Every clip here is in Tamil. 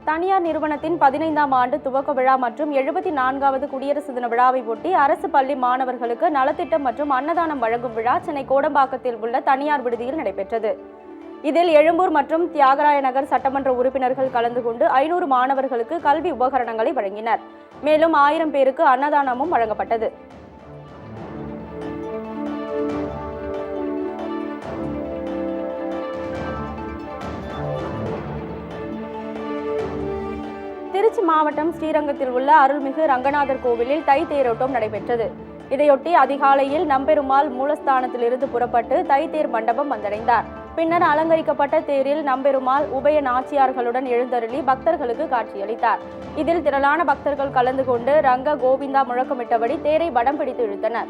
தனியார் நிறுவனத்தின் 15ஆம் ஆண்டு துவக்க விழா மற்றும் 74வது குடியரசு தின விழாவை ஒட்டி அரசு பள்ளி மாணவர்களுக்கு நலத்திட்டம் மற்றும் அன்னதானம் வழங்கும் விழா சென்னை கோடம்பாக்கத்தில் உள்ள தனியார் விடுதியில் நடைபெற்றது. இதில் எழும்பூர் மற்றும் தியாகராய நகர் சட்டமன்ற உறுப்பினர்கள் கலந்து கொண்டு 500 மாணவர்களுக்கு கல்வி உபகரணங்களை வழங்கினர். மேலும் 1000 பேருக்கு அன்னதானமும் வழங்கப்பட்டது. திருச்சி மாவட்டம் ஸ்ரீரங்கத்தில் உள்ள அருள்மிகு ரங்கநாதர் கோவிலில் தை தேரோட்டம் நடைபெற்றது. இதையொட்டி அதிகாலையில் நம்பெருமாள் மூலஸ்தானத்திலிருந்து புறப்பட்டு தை தேர் மண்டபம் வந்தடைந்தார். பின்னர் அலங்கரிக்கப்பட்ட தேரில் நம்பெருமாள் உபய நாச்சியார்களுடன் எழுந்தருளி பக்தர்களுக்கு காட்சியளித்தார். இதில் திரளான பக்தர்கள் கலந்து கொண்டு ரங்க கோவிந்தா முழக்கமிட்டபடி தேரை வடம் பிடித்து இழுத்தனர்.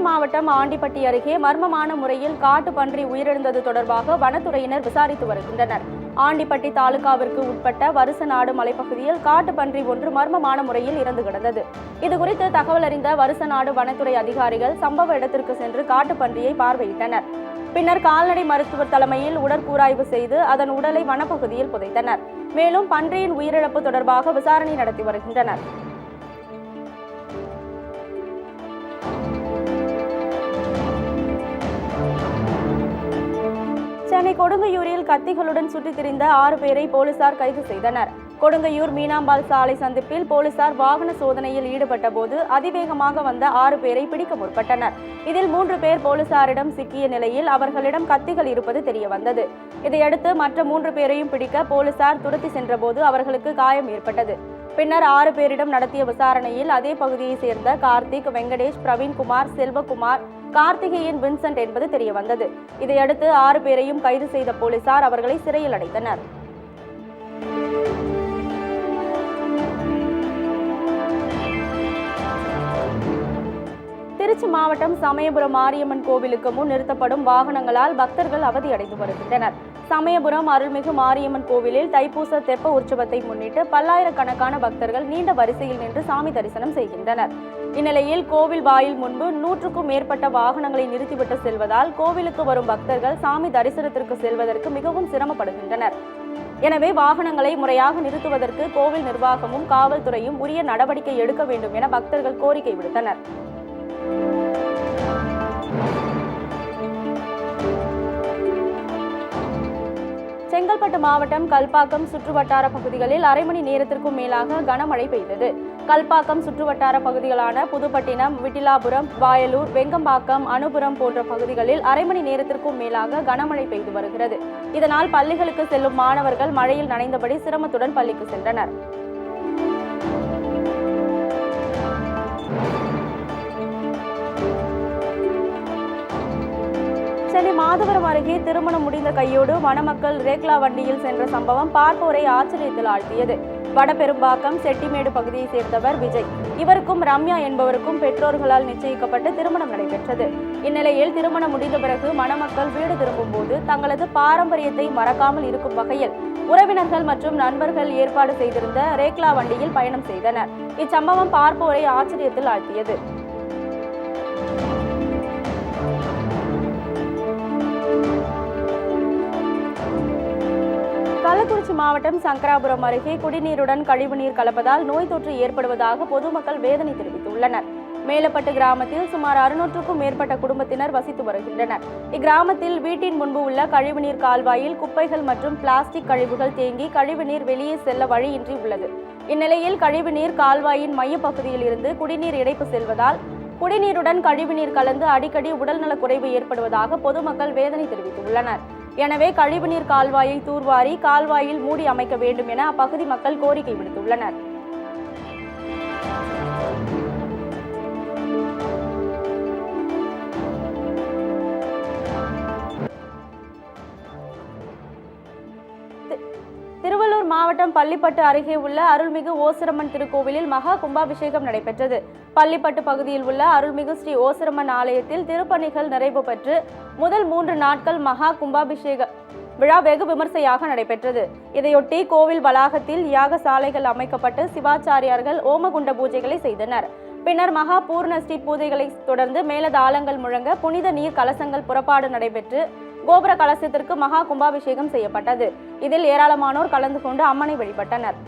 மாவட்டம் ஆண்டிப்பட்டி அருகே மர்மமான முறையில் காட்டு பன்றி உயிரிழந்தது தொடர்பாக வனத்துறையினர் விசாரித்து வருகின்றனர். ஆண்டிப்பட்டி தாலுகாவிற்கு உட்பட்ட வருசநாடு மலைப்பகுதியில் காட்டு பன்றி ஒன்று மர்மமான முறையில் இறந்து கிடந்தது. இதுகுறித்து தகவல் அறிந்த வருசநாடு வனத்துறை அதிகாரிகள் சம்பவ இடத்திற்கு சென்று காட்டு பன்றியை பார்வையிட்டனர். பின்னர் கால்நடை மருத்துவர் தலைமையில் உடற்கூராய்வு செய்து அதன் உடலை வனப்பகுதியில் புதைத்தனர். மேலும் பன்றியின் உயிரிழப்பு தொடர்பாக விசாரணை நடத்தி வருகின்றனர். சென்னை கொடுங்கையூரில் கத்திகளுடன் சுற்றித் திரிந்த 6 பேரை போலீசார் கைது செய்தனர். கொடுங்கையூர் மீனாம்பாள் சாலை சந்திப்பில் போலீசார் வாகன சோதனையில் ஈடுபட்ட போது அதிவேகமாக வந்த 6 பேரை பிடிக்க முற்பட்டனர். இதில் 3 பேர் போலீசாரிடம் சிக்கிய நிலையில் அவர்களிடம் கத்திகள் இருப்பது தெரியவந்தது. இதையடுத்து மற்ற 3 பேரையும் பிடிக்க போலீசார் துரத்தி சென்றபோது அவர்களுக்கு காயம் ஏற்பட்டது. பின்னர் 6 பேரிடம் நடத்திய விசாரணையில் அதே பகுதியைச் சேர்ந்த கார்த்திக், வெங்கடேஷ், பிரவீன்குமார், செல்வகுமார், கார்த்திகேயன், வின்சென்ட் என்பது தெரியவந்தது. இதையடுத்து 6 பேரையும் கைது செய்த போலீசார் அவர்களை சிறையில் அடைத்தனர். திருச்சி மாவட்டம் சமயபுரம் மாரியம்மன் கோவிலுக்கு முன் நிறுத்தப்படும் வாகனங்களால் பக்தர்கள் அவதியடைந்து வருகின்றனர். சமயபுரம் அருள்மிகு மாரியம்மன் கோவிலில் தைப்பூச தெப்ப உற்சவத்தை முன்னிட்டு பல்லாயிரக்கணக்கான பக்தர்கள் நீண்ட வரிசையில் நின்று சாமி தரிசனம் செய்கின்றனர். இந்நிலையில் கோவில் வாயில் முன்பு 100க்கும் மேற்பட்ட வாகனங்களை நிறுத்திவிட்டு செல்வதால் கோவிலுக்கு வரும் பக்தர்கள் சாமி தரிசனத்திற்கு செல்வதற்கு மிகவும் சிரமப்படுகின்றனர். எனவே வாகனங்களை முறையாக நிறுத்துவதற்கு கோவில் நிர்வாகமும் காவல்துறையும் உரிய நடவடிக்கை எடுக்க வேண்டும் என பக்தர்கள் கோரிக்கை விடுத்தனர். செங்கல்பட்டு மாவட்டம் கல்பாக்கம் சுற்றுவட்டார பகுதிகளில் அரை மணி நேரத்திற்கும் மேலாக கனமழை பெய்தது. கல்பாக்கம் சுற்றுவட்டார பகுதிகளான புதுப்பட்டினம், விட்டிலாபுரம், வாயலூர், வெங்கம்பாக்கம், அனுபுரம் போன்ற பகுதிகளில் அரை மணி நேரத்திற்கும் மேலாக கனமழை பெய்து வருகிறது. இதனால் பள்ளிகளுக்கு செல்லும் மாணவர்கள் மழையில் நனைந்தபடி சிரமத்துடன் பள்ளிக்கு சென்றனர். சென்னை மாதவரம் அருகே திருமணம் முடிந்த கையோடு மணமக்கள் ரேக்லா வண்டியில் சென்ற சம்பவம் பார்ப்போரை ஆச்சரியத்தில் ஆழ்த்தியது. வடபெரும்பாக்கம் செட்டிமேடு பகுதியை சேர்ந்தவர் விஜய். இவருக்கும் ரம்யா என்பவருக்கும் பெற்றோர்களால் நிச்சயிக்கப்பட்டு திருமணம் நடைபெற்றது. இந்நிலையில் திருமணம் முடிந்த பிறகு மணமக்கள் வீடு திரும்பும் போது தங்களது பாரம்பரியத்தை மறக்காமல் இருக்கும் வகையில் உறவினர்கள் மற்றும் நண்பர்கள் ஏற்பாடு செய்திருந்த ரேக்லா வண்டியில் பயணம் செய்தனர். இச்சம்பவம் பார்ப்போரை ஆச்சரியத்தில் ஆழ்த்தியது. கள்ளக்குறிச்சி மாவட்டம் சங்கராபுரம் அருகே குடிநீருடன் கழிவுநீர் கலப்பதால் நோய் தொற்று ஏற்படுவதாக பொதுமக்கள் வேதனை தெரிவித்துள்ளனர். மேலப்பட்டு கிராமத்தில் சுமார் 600க்கும் மேற்பட்ட குடும்பத்தினர் வசித்து வருகின்றனர். இக்கிராமத்தில் வீட்டின் முன்பு உள்ள கழிவுநீர் கால்வாயில் குப்பைகள் மற்றும் பிளாஸ்டிக் கழிவுகள் தேங்கி கழிவுநீர் வெளியே செல்ல வழியின்றி உள்ளது. இந்நிலையில் கழிவுநீர் கால்வாயின் மையப்பகுதியில் இருந்து குடிநீர் இணைப்பு செல்வதால் குடிநீருடன் கழிவுநீர் கலந்து அடிக்கடி உடல்நலக் குறைவு ஏற்படுவதாக பொதுமக்கள் வேதனை தெரிவித்துள்ளனர். எனவே கழிவுநீர் கால்வாயை தூர்வாரி கால்வாயில் மூடி அமைக்க வேண்டும் என அப்பகுதி மக்கள் கோரிக்கை விடுத்துள்ளனர். திருவள்ளூர் மாவட்டம் பள்ளிப்பட்டு அருகே உள்ள அருள்மிகு ஓசிரம்மன் திருக்கோவிலில் மகா கும்பாபிஷேகம் நடைபெற்றது. பள்ளிப்பட்டு பகுதியில் உள்ள அருள்மிகு ஸ்ரீ ஓசிரம்மன் ஆலயத்தில் திருப்பணிகள் நிறைவு பெற்று முதல் 3 நாட்கள் மகா கும்பாபிஷேக விழா வெகு விமர்சையாக நடைபெற்றது. இதையொட்டி கோவில் வளாகத்தில் யாக சாலைகள் அமைக்கப்பட்டு சிவாச்சாரியார்கள் ஓமகுண்ட பூஜைகளை செய்தனர். பின்னர் மகா பூர்ணஸ்ரீ பூஜைகளை தொடர்ந்து மேலதாளங்கள் முழங்க புனித நீர் கலசங்கள் புறப்பாடு நடைபெற்று கோபுர கலசத்திற்கு மகா கும்பாபிஷேகம் செய்யப்பட்டது. இதில் ஏராளமானோர் கலந்து கொண்டு அம்மனை வழிபட்டனர்.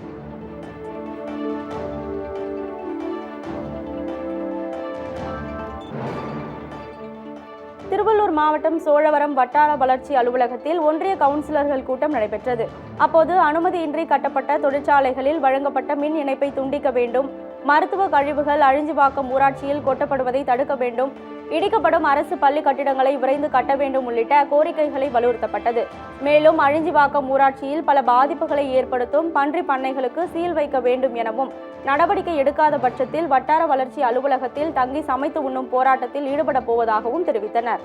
திருவள்ளூர் மாவட்டம் சோழவரம் வட்டார வளர்ச்சி அலுவலகத்தில் ஒன்றிய கவுன்சிலர்கள் கூட்டம் நடைபெற்றது. அப்போது அனுமதியின்றி கட்டப்பட்ட தொழிற்சாலைகளில் வழங்கப்பட்ட மின் இணைப்பை துண்டிக்க வேண்டும், மருத்துவ கழிவுகள் அழிஞ்சிவாக்கம் ஊராட்சியில் கொட்டப்படுவதை தடுக்க வேண்டும், இடிக்கப்படும் அரசு பள்ளி கட்டிடங்களை விரைந்து கட்ட வேண்டும் உள்ளிட்ட கோரிக்கைகளை வலியுறுத்தப்பட்டது. மேலும் அழிஞ்சிவாக்கம் ஊராட்சியில் பல பாதிப்புகளை ஏற்படுத்தும் பன்றி பண்ணைகளுக்கு சீல் வைக்க வேண்டும் எனவும், நடவடிக்கை எடுக்காத பட்சத்தில் வட்டார வளர்ச்சி அலுவலகத்தில் தங்கி சமைத்து உண்ணும் போராட்டத்தில் ஈடுபட போவதாகவும் தெரிவித்தனர்.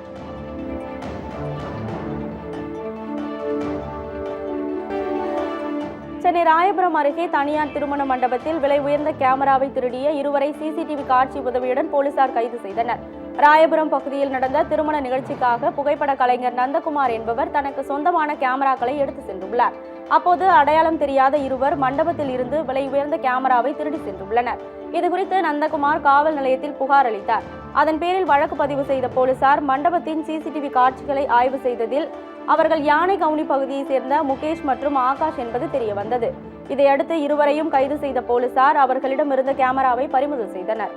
சென்னை ராயபுரம் அருகே தனியார் திருமண மண்டபத்தில் விலை உயர்ந்த கேமராவை திருடிய இருவரை சிசிடிவி காட்சி உதவியுடன் போலீசார் கைது செய்தனர். ராயபுரம் பகுதியில் நடந்த திருமண நிகழ்ச்சிக்காக புகைப்பட கலைஞர் நந்தகுமார் என்பவர் தனக்கு சொந்தமான கேமராக்களை எடுத்து சென்றுள்ளார். அப்போது அடையாளம் தெரியாத இருவர் மண்டபத்தில் இருந்து விலை உயர்ந்த கேமராவை திருடி சென்றுள்ளனர். இதுகுறித்து நந்தகுமார் காவல் நிலையத்தில் புகார் அளித்தார். அதன் பேரில் வழக்கு பதிவு செய்த போலீசார் மண்டபத்தின் சிசிடிவி காட்சிகளை ஆய்வு செய்ததில் அவர்கள் யானை கவுனி பகுதியை சேர்ந்த முகேஷ் மற்றும் ஆகாஷ் என்பது தெரியவந்தது. இதையடுத்து இருவரையும் கைது செய்த போலீசார் அவர்களிடமிருந்த கேமராவை பறிமுதல் செய்தனர்.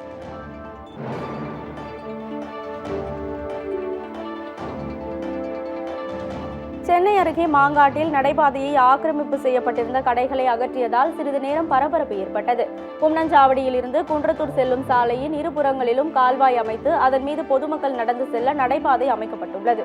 சென்னை அருகே மாங்காட்டில் நடைபாதையை ஆக்கிரமிப்பு செய்யப்பட்டிருந்த கடைகளை அகற்றியதால் சிறிது நேரம் பரபரப்பு ஏற்பட்டது. கும்னஞ்சாவடியில் இருந்து குன்றத்தூர் செல்லும் சாலையின் இருபுறங்களிலும் கால்வாய் அமைத்து அதன் மீது பொதுமக்கள் நடந்து செல்ல நடைபாதை அமைக்கப்பட்டுள்ளது.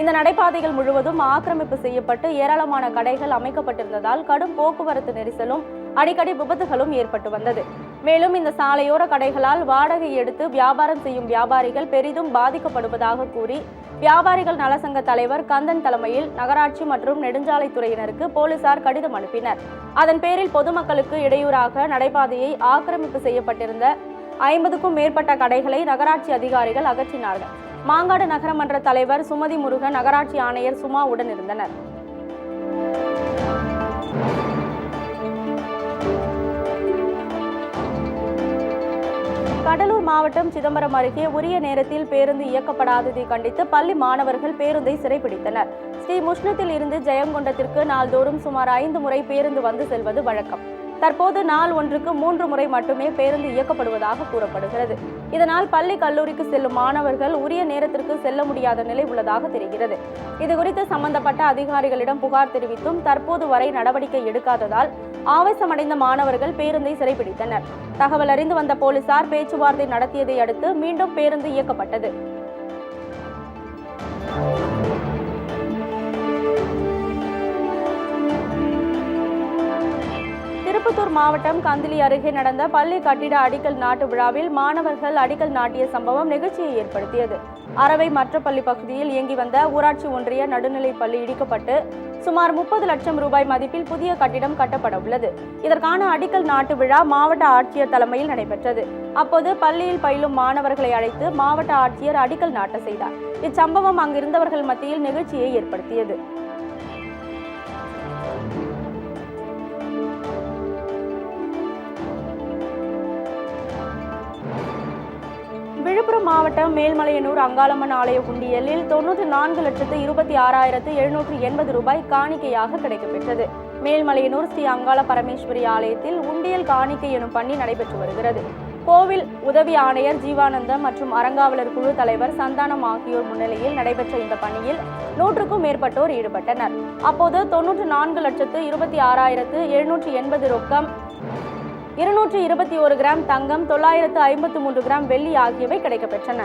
இந்த நடைபாதைகள் முழுவதும் ஆக்கிரமிப்பு செய்யப்பட்டு ஏராளமான கடைகள் அமைக்கப்பட்டிருந்ததால் கடும் போக்குவரத்து நெரிசலும் அடிக்கடி விபத்துகளும் ஏற்பட்டு வந்தது. மேலும் இந்த சாலையோர கடைகளால் வாடகை எடுத்து வியாபாரம் செய்யும் வியாபாரிகள் பெரிதும் பாதிக்கப்படுவதாக கூறி வியாபாரிகள் நலசங்க தலைவர் கந்தன் தலைமையில் நகராட்சி மற்றும் நெடுஞ்சாலைத்துறையினருக்கு போலீசார் கடிதம் அனுப்பினர். அதன் பேரில் பொதுமக்களுக்கு இடையூறாக நடைபாதையை ஆக்கிரமிப்பு செய்யப்பட்டிருந்த 50க்கும் மேற்பட்ட கடைகளை நகராட்சி அதிகாரிகள் அகற்றினார்கள். மாங்காடு நகரமன்ற தலைவர் சுமதி முருகன், நகராட்சி ஆணையர் சுமா உடன் இருந்தனர். கடலூர் மாவட்டம் சிதம்பரம் அருகே உரிய நேரத்தில் பேருந்து இயக்கப்படாததை கண்டித்து பள்ளி மாணவர்கள் பேருந்தை சிறைப்பிடித்தனர். ஸ்ரீ முஷ்ணத்தில் இருந்து ஜெயங்கொண்டத்திற்கு நாள்தோறும் சுமார் 5 முறை பேருந்து வந்து செல்வது வழக்கம். தற்போது நாள் ஒன்றுக்கு 3 முறை மட்டுமே பேருந்து இயக்கப்படுவதாக கூறப்படுகிறது. இதனால் பள்ளி கல்லூரிக்கு செல்லும் மாணவர்கள் உரிய நேரத்திற்கு செல்ல முடியாத நிலை உள்ளதாக தெரிகிறது. இதுகுறித்து சம்பந்தப்பட்ட அதிகாரிகளிடம் புகார் தெரிவித்தும் தற்போது வரை நடவடிக்கை எடுக்காததால் ஆவேசமடைந்த மாணவர்கள் பேருந்தை சிறைப்பிடித்தனர். தகவல் அறிந்து வந்த போலீசார் பேச்சுவார்த்தை நடத்தியதை அடுத்து மீண்டும் பேருந்து இயக்கப்பட்டது. திருப்பத்தூர் மாவட்டம் கந்திலி அருகே நடந்த பள்ளி கட்டிட அடிக்கல் நாட்டு விழாவில் மாணவர்கள் அடிக்கல் நாட்டிய சம்பவம் நெகிழ்ச்சியை ஏற்படுத்தியது. அரவை மற்றப்பள்ளி பகுதியில் இயங்கி வந்த ஊராட்சி ஒன்றிய நடுநிலைப் பள்ளி இடிக்கப்பட்டு சுமார் 30 லட்சம் ரூபாய் மதிப்பில் புதிய கட்டிடம் கட்டப்பட உள்ளது. இதற்கான அடிக்கல் நாட்டு விழா மாவட்ட ஆட்சியர் தலைமையில் நடைபெற்றது. அப்போது பள்ளியில் பயிலும் மாணவர்களை அழைத்து மாவட்ட ஆட்சியர் அடிக்கல் நாட்ட செய்தார். இச்சம்பவம் அங்கிருந்தவர்கள் மத்தியில் நெகிழ்ச்சியை ஏற்படுத்தியது. விழுப்புரம் மாவட்டம் மேல்மலையனூர் அங்காளம்மன் ஆலய உண்டியலில் 94,26,780 ரூபாய் காணிக்கையாக கிடைக்கப்பெற்றது. மேல்மலையனூர் ஸ்ரீ அங்காள பரமேஸ்வரி ஆலயத்தில் உண்டியல் காணிக்கை எனும் பணி நடைபெற்று வருகிறது. கோவில் உதவி ஆணையர் ஜீவானந்தம் மற்றும் அறங்காவலர் குழு தலைவர் சந்தானம் ஆகியோர் முன்னிலையில் நடைபெற்ற இந்த பணியில் 100க்கும் மேற்பட்டோர் ஈடுபட்டனர். அப்போது 94,26,780 ரொக்கம், 221 கிராம் தங்கம், 953 கிராம் வெள்ளி ஆகியவை கிடைக்கப்பெற்றன.